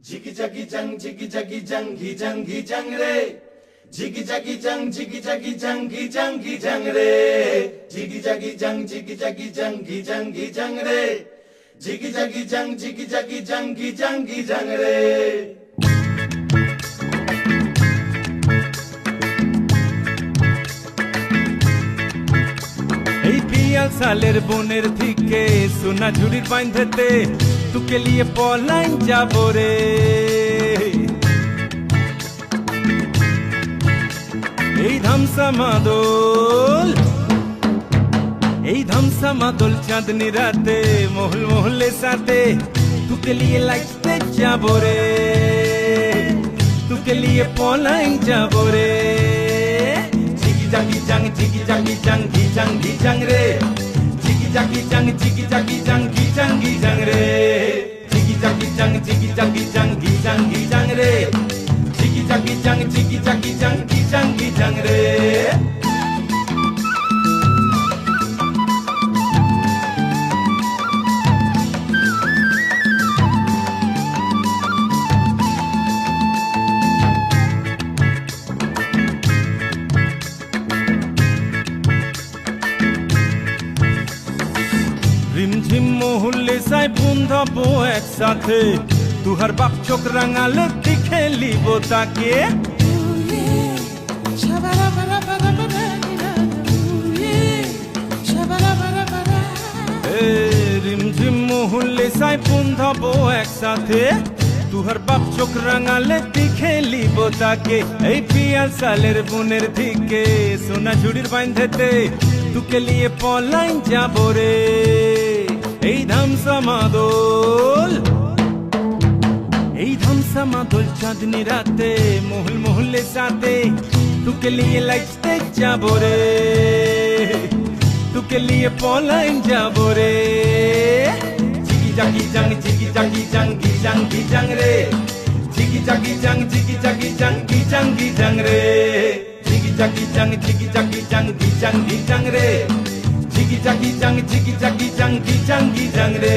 Jiggy jaggy jang, jiggy jaggy jang re. Jiggy jaggy jang, jiggy jaggy jang re. Jiggy jaggy jang, jiggy jaggy jang re. Jiggy jaggy jang, jiggy jaggy jang re. এই পিয়াল সালের বনের থেকে সোনা ঝুড়ির বাইন্ধেতে তোকে লিয়ে পলাইন যাব রে। এই ধামসা মাদল চাঁদনি রাতে মহল মহলে সাথে তোকে লিয়ে লাইতে যাব রে, তোকে লিয়ে পলাইন যাব রে। Jiggy jang re. Jiggy jaggy jang re. Jiggy jaggy jang re. Jiggy jaggy jang re. রিমঝিম মহুল্লে সাই বন্ধব একসাথে তুহার বাপ চোখ রাঙালে দেখে লিব তাকে। রিমঝিম মহুল্লে সাই বন্ধব একসাথে তুহার বাপ চোখ রাঙালে দেখে লিব তাকে। এই পিয়াল সালের বনের দিকে সোনা ঝুড়ির বাইন্ধেতে তোকে লিয়ে পলাইন যাব রে। এই ধামসা মাদল চাঁদনি রাতে মহল মহলে সাথে তোকে লিয়ে লাইতে যাব রে, তোকে লিয়ে পলাইন যাব রে। জিগি জাগি জাং রে। জিগি জাগি জাং রে। জিগি জাগি জাং রে। Jiggy jaggy jang re.